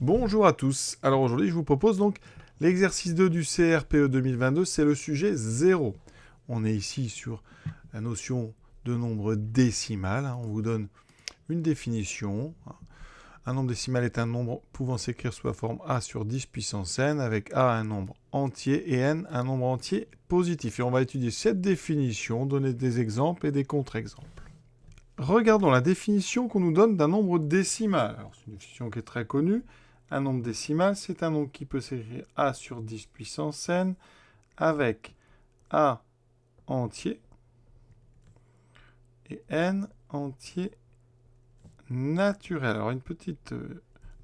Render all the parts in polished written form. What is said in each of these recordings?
Bonjour à tous. Alors aujourd'hui, je vous propose donc l'exercice 2 du CRPE 2022, c'est le sujet 0. On est ici sur la notion de nombre décimal. On vous donne une définition. Un nombre décimal est un nombre pouvant s'écrire sous la forme a sur 10 puissance n, avec a un nombre entier et n un nombre entier positif. Et on va étudier cette définition, donner des exemples et des contre-exemples. Regardons la définition qu'on nous donne d'un nombre décimal. Alors, c'est une définition qui est très connue. Un nombre décimal, c'est un nombre qui peut s'écrire a sur 10 puissance n avec a entier et n entier naturel. Alors, une petite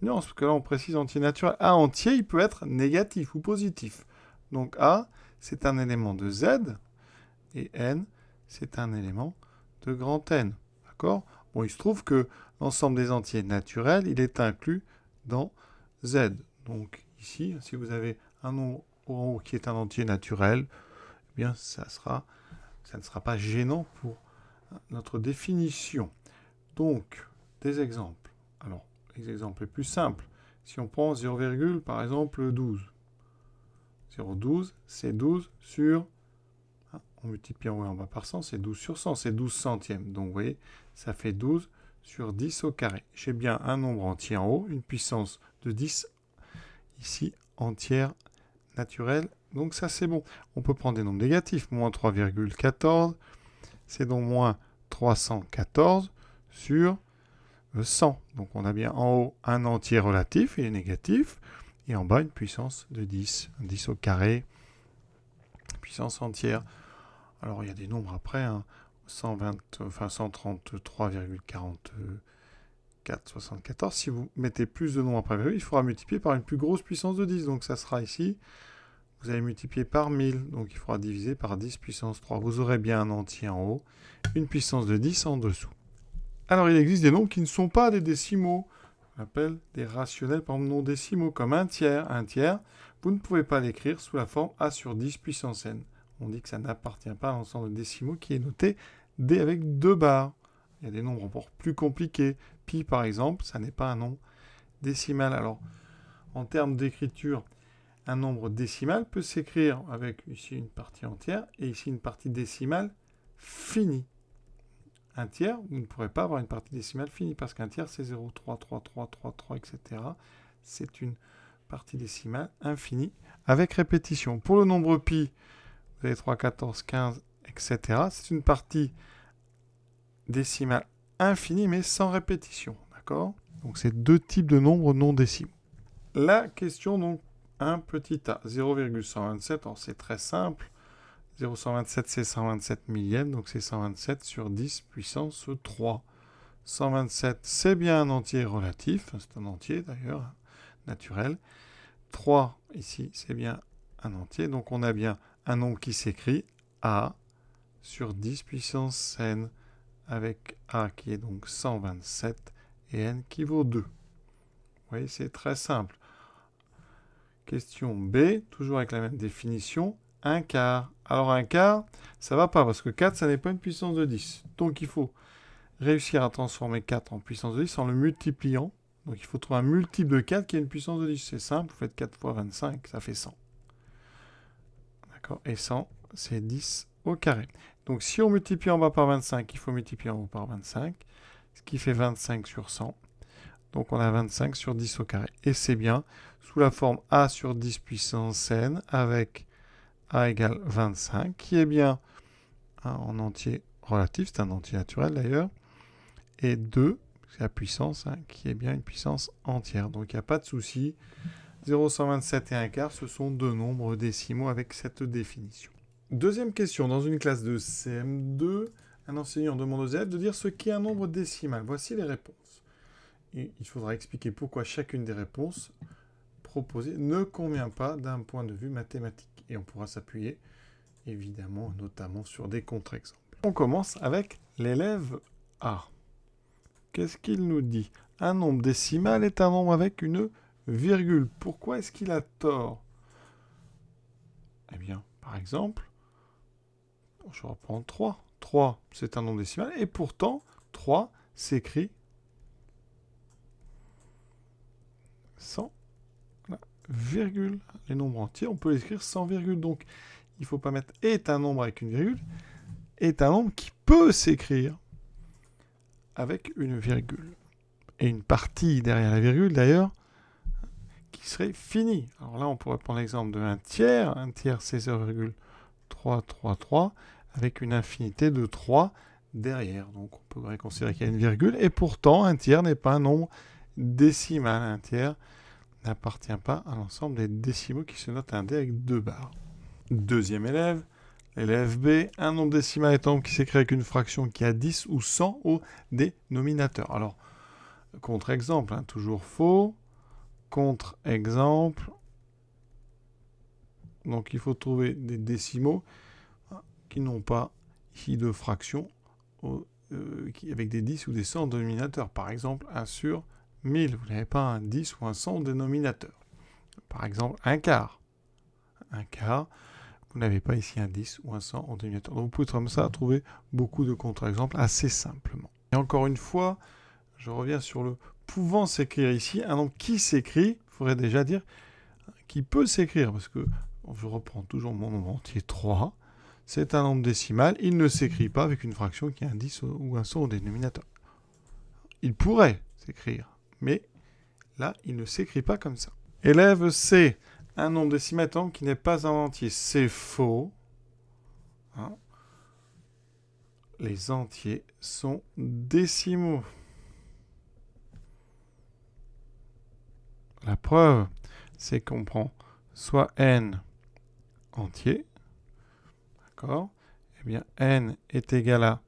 nuance, parce que là, on précise entier naturel. A entier, il peut être négatif ou positif. Donc, a, c'est un élément de z, et n, c'est un élément de grand N. D'accord ? Bon, il se trouve que l'ensemble des entiers naturels, il est inclus dans Z. Donc ici, si vous avez un nombre en haut qui est un entier naturel, eh bien ça ne sera pas gênant pour notre définition. Donc, des exemples. Alors, les exemples les plus simples. Si on prend 0, par exemple 12. 0,12, c'est 12 sur... On multiplie en haut et en bas par 100, c'est 12 sur 100, c'est 12 centièmes. Donc, vous voyez, ça fait 12 sur 10 au carré. J'ai bien un nombre entier en haut, une puissance de 10, ici, entière naturelle. Donc, ça, c'est bon. On peut prendre des nombres négatifs. Moins 3,14, c'est donc moins 314 sur 100. Donc, on a bien en haut un entier relatif, il est négatif, et en bas, une puissance de 10. 10 au carré, puissance entière. Alors, il y a des nombres après, 133,4474. Si vous mettez plus de nombres après virgule, il faudra multiplier par une plus grosse puissance de 10. Donc, ça sera ici, vous allez multiplier par 1000. Donc, il faudra diviser par 10 puissance 3. Vous aurez bien un entier en haut, une puissance de 10 en dessous. Alors, il existe des nombres qui ne sont pas des décimaux. On appelle des rationnels, par exemple, non décimaux, comme un tiers. Un tiers, vous ne pouvez pas l'écrire sous la forme a sur 10 puissance n. On dit que ça n'appartient pas à l'ensemble de décimaux qui est noté D avec 2 barres. Il y a des nombres encore plus compliqués. Pi, par exemple, ça n'est pas un nombre décimal. Alors, en termes d'écriture, un nombre décimal peut s'écrire avec ici une partie entière et ici une partie décimale finie. Un tiers, vous ne pourrez pas avoir une partie décimale finie parce qu'un tiers, c'est 0,33333, etc. C'est une partie décimale infinie avec répétition. Pour le nombre pi, vous avez 3, 14, 15, etc. C'est une partie décimale infinie mais sans répétition. D'accord ? Donc, c'est deux types de nombres non décimaux. La question, donc, un petit a, 0,127. Alors, c'est très simple. 0,127, c'est 127 millièmes, donc c'est 127 sur 10 puissance 3. 127, c'est bien un entier relatif, c'est un entier d'ailleurs, naturel. 3, ici, c'est bien un entier, donc on a bien un nombre qui s'écrit A sur 10 puissance n, avec A qui est donc 127 et n qui vaut 2. Vous voyez, c'est très simple. Question B, toujours avec la même définition, un quart. Alors un quart, ça va pas parce que 4, ça n'est pas une puissance de 10. Donc il faut réussir à transformer 4 en puissance de 10 en le multipliant. Donc il faut trouver un multiple de 4 qui a une puissance de 10. C'est simple, vous faites 4 fois 25, ça fait 100. D'accord ? Et 100, c'est 10 au carré. Donc si on multiplie en bas par 25, il faut multiplier en haut par 25, ce qui fait 25 sur 100. Donc on a 25 sur 10 au carré. Et c'est bien sous la forme a sur 10 puissance n avec a égale 25, qui est bien en entier relatif, c'est un entier naturel d'ailleurs, et 2, c'est la puissance, qui est bien une puissance entière. Donc il n'y a pas de souci. 0,127 et 1 quart, ce sont deux nombres décimaux avec cette définition. Deuxième question, dans une classe de CM2, un enseignant demande aux élèves de dire ce qu'est un nombre décimal. Voici les réponses. Et il faudra expliquer pourquoi chacune des réponses proposées ne convient pas d'un point de vue mathématique. Et on pourra s'appuyer, évidemment, notamment sur des contre-exemples. On commence avec l'élève A. Qu'est-ce qu'il nous dit ? Un nombre décimal est un nombre avec une virgule. Pourquoi est-ce qu'il a tort ? Eh bien, par exemple, je reprends 3. 3, c'est un nombre décimal, et pourtant, 3 s'écrit sans la virgule. Les nombres entiers, on peut les écrire sans virgule. Donc, il ne faut pas mettre est un nombre avec une virgule, est un nombre qui peut s'écrire avec une virgule. Et une partie derrière la virgule, d'ailleurs, qui serait finie. Alors là, on pourrait prendre l'exemple de 1 tiers. 1 tiers, c'est 0,333, avec une infinité de 3 derrière. Donc, on pourrait considérer qu'il y a une virgule. Et pourtant, 1 tiers n'est pas un nombre décimal. 1 tiers n'appartient pas à l'ensemble des décimaux qui se notent un D avec 2 barres. Deuxième élève, l'élève B, un nombre décimal est un nombre qui s'écrit avec une fraction qui a 10 ou 100 au dénominateur. Alors, contre-exemple, toujours faux. Contre-exemple. Donc, il faut trouver des décimaux qui n'ont pas ici de fractions avec des 10 ou des 100 au dénominateur. Par exemple, 1 sur 1000. Vous n'avez pas un 10 ou un 100 au dénominateur. Par exemple, un quart. Un quart. Vous n'avez pas ici un 10 ou un 100 au dénominateur. Donc, vous pouvez comme ça trouver beaucoup de contre-exemples assez simplement. Et encore une fois, je reviens sur le pouvant s'écrire ici. Un nombre qui s'écrit, il faudrait déjà dire qui peut s'écrire. Parce que je reprends toujours mon nombre entier 3. C'est un nombre décimal. Il ne s'écrit pas avec une fraction qui a un 10 ou un 100 au dénominateur. Il pourrait s'écrire. Mais là, il ne s'écrit pas comme ça. Élève C. Un nombre décimal est un nombre qui n'est pas un entier. C'est faux. Hein? Les entiers sont décimaux. La preuve, c'est qu'on prend soit n entier, d'accord? Eh bien, n est égal à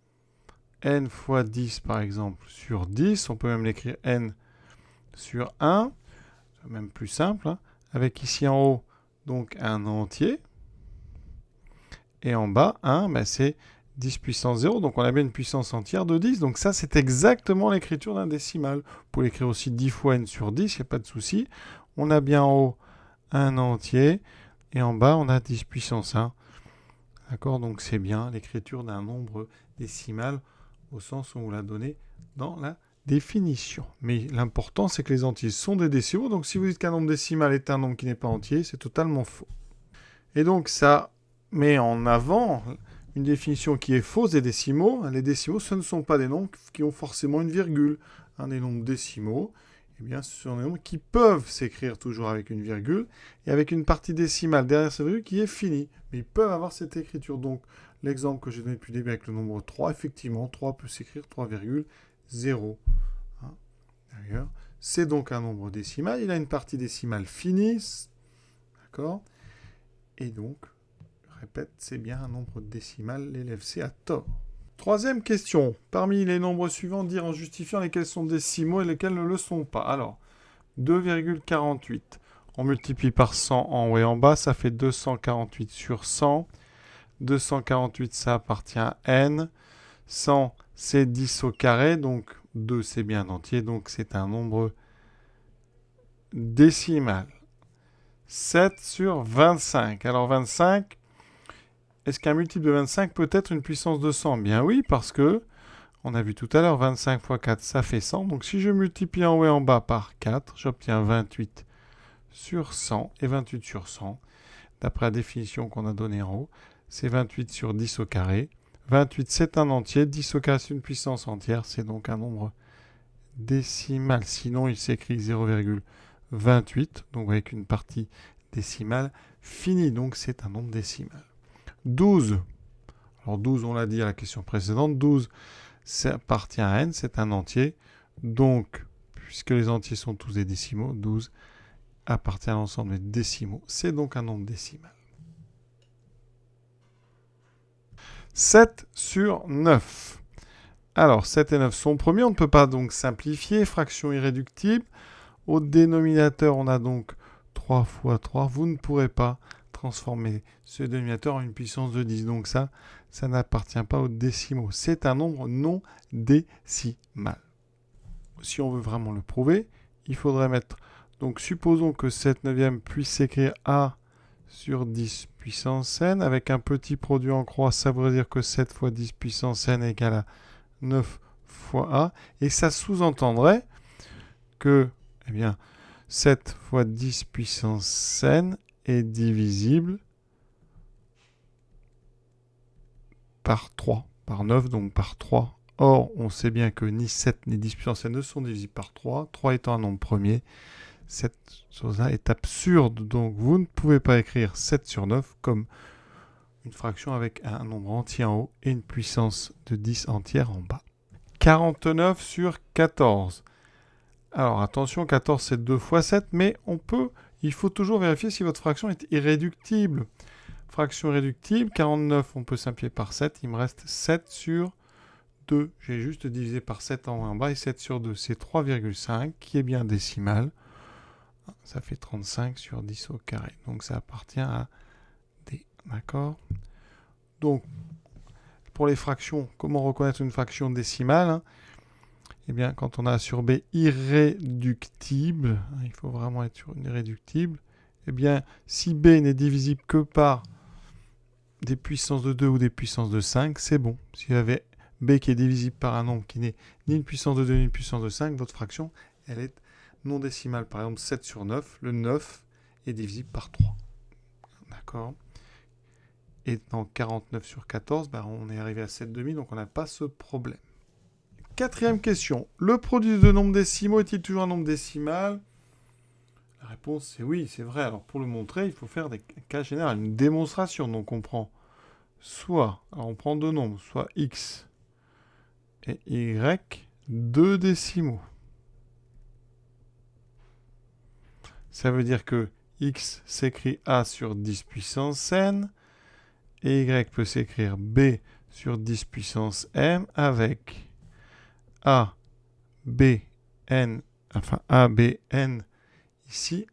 n fois 10, par exemple, sur 10. On peut même l'écrire n sur 1. C'est même plus simple. Hein? Avec ici en haut, donc un entier. Et en bas, 1, ben c'est 10 puissance 0. Donc on a bien une puissance entière de 10. Donc ça, c'est exactement l'écriture d'un décimal. Vous pouvez l'écrire aussi 10 fois n sur 10, il n'y a pas de souci. On a bien en haut un entier. Et en bas, on a 10 puissance 1. D'accord? Donc c'est bien l'écriture d'un nombre décimal au sens où on l'a donné dans la définition. Mais l'important, c'est que les entiers sont des décimaux. Donc si vous dites qu'un nombre décimal est un nombre qui n'est pas entier, c'est totalement faux. Et donc ça met en avant une définition qui est fausse des décimaux. Les décimaux, ce ne sont pas des nombres qui ont forcément une virgule. Des nombres décimaux, eh bien, ce sont des nombres qui peuvent s'écrire toujours avec une virgule et avec une partie décimale derrière cette virgule qui est finie. Mais ils peuvent avoir cette écriture. Donc, l'exemple que j'ai donné depuis le début avec le nombre 3, effectivement, 3 peut s'écrire 3,0. D'ailleurs, c'est donc un nombre décimal. Il a une partie décimale finie. D'accord? Et donc, je répète, c'est bien un nombre décimal. L'élève C a tort. Troisième question. Parmi les nombres suivants, dire en justifiant lesquels sont décimaux et lesquels ne le sont pas. Alors, 2,48. On multiplie par 100 en haut et en bas, ça fait 248 sur 100. 248, ça appartient à n. 100, c'est 10 au carré, donc 2, c'est bien un entier, donc c'est un nombre décimal. 7 sur 25. Alors 25, est-ce qu'un multiple de 25 peut être une puissance de 100? Bien oui, parce que, on a vu tout à l'heure, 25 fois 4, ça fait 100. Donc si je multiplie en haut et en bas par 4, j'obtiens 28 sur 100. Et 28 sur 100, d'après la définition qu'on a donnée en haut, c'est 28 sur 10 au carré. 28, c'est un entier. 10 au carré, c'est une puissance entière. C'est donc un nombre décimal. Sinon, il s'écrit 0,28. Donc avec une partie décimale finie. Donc c'est un nombre décimal. 12. Alors 12, on l'a dit à la question précédente. 12, ça appartient à n. C'est un entier. Donc, puisque les entiers sont tous des décimaux, 12 appartient à l'ensemble des décimaux. C'est donc un nombre décimal. 7 sur 9. Alors, 7 et 9 sont premiers. On ne peut pas donc simplifier. Fraction irréductible. Au dénominateur, on a donc 3 fois 3. Vous ne pourrez pas transformer ce dénominateur en une puissance de 10. Donc ça n'appartient pas aux décimaux. C'est un nombre non décimal. Si on veut vraiment le prouver, il faudrait mettre... Donc, supposons que 7 neuvième puisse s'écrire A sur 10 puissance n. Avec un petit produit en croix, ça voudrait dire que 7 fois 10 puissance n égale à 9 fois A. Et ça sous-entendrait que, eh bien, 7 fois 10 puissance n est divisible par 3, par 9, donc par 3. Or, on sait bien que ni 7 ni 10 puissance n ne sont divisibles par 3, 3 étant un nombre premier. Cette chose-là est absurde, donc vous ne pouvez pas écrire 7 sur 9 comme une fraction avec un nombre entier en haut et une puissance de 10 entière en bas. 49 sur 14. Alors attention, 14 c'est 2 fois 7, mais il faut toujours vérifier si votre fraction est irréductible. Fraction irréductible, 49, on peut simplifier par 7, il me reste 7 sur 2. J'ai juste divisé par 7 en haut et en bas, et 7 sur 2, c'est 3,5, qui est bien décimal. Ça fait 35 sur 10 au carré. Donc ça appartient à D. D'accord? Donc, pour les fractions, comment reconnaître une fraction décimale? Eh bien, quand on a sur B irréductible, il faut vraiment être sur une irréductible, eh bien, si B n'est divisible que par des puissances de 2 ou des puissances de 5, c'est bon. Si vous avez B qui est divisible par un nombre qui n'est ni une puissance de 2 ni une puissance de 5, votre fraction, elle est non décimale. Par exemple, 7 sur 9, le 9 est divisible par 3. D'accord? Et dans 49 sur 14, on est arrivé à 7,5, donc on n'a pas ce problème. Quatrième question. Le produit de deux nombres décimaux est-il toujours un nombre décimal? La réponse c'est oui, c'est vrai. Alors pour le montrer, il faut faire des cas généraux, une démonstration. Donc on prend on prend deux nombres, soit x et y, deux décimaux. Ça veut dire que x s'écrit a sur 10 puissance n, et y peut s'écrire b sur 10 puissance m avec a, b, n, enfin a, b, n ici.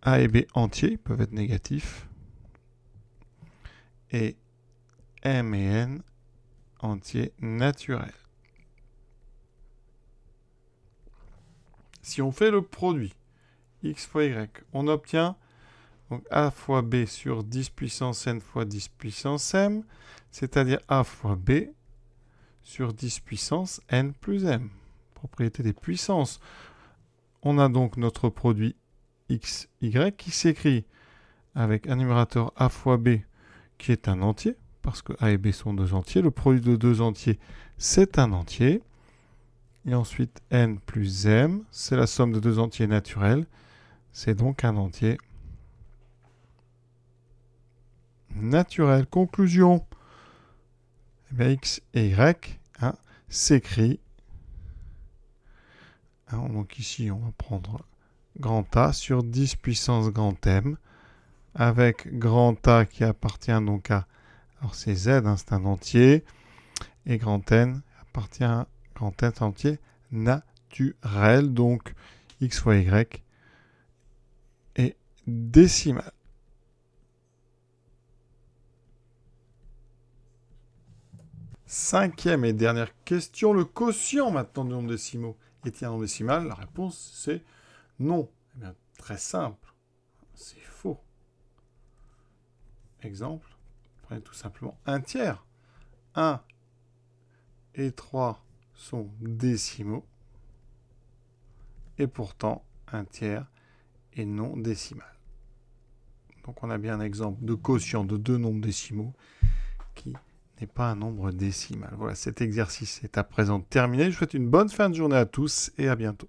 A et b entiers, ils peuvent être négatifs. Et m et n entiers naturels. Si on fait le produit x fois y, on obtient donc a fois b sur 10 puissance n fois 10 puissance m, c'est-à-dire a fois b sur 10 puissance n plus m. Propriété des puissances. On a donc notre produit x, y qui s'écrit avec un numérateur a fois b qui est un entier, parce que a et b sont deux entiers. Le produit de deux entiers, c'est un entier. Et ensuite, n plus m, c'est la somme de deux entiers naturels. C'est donc un entier naturel. Conclusion. Eh bien, x et y s'écrit. Donc ici, on va prendre grand A sur 10 puissance grand M, avec grand A qui appartient donc à... Alors c'est Z, c'est un entier, et grand N appartient à grand N entier naturel, donc x fois y est décimal. Cinquième et dernière question, le quotient maintenant du nombre décimaux est-il un nombre décimal? La réponse c'est non. Eh bien, très simple, c'est faux. Exemple, prenez tout simplement un tiers. 1 et 3 sont décimaux, et pourtant un tiers est non décimal. Donc on a bien un exemple de quotient de deux nombres décimaux qui n'est pas un nombre décimal. Voilà, cet exercice est à présent terminé. Je vous souhaite une bonne fin de journée à tous et à bientôt.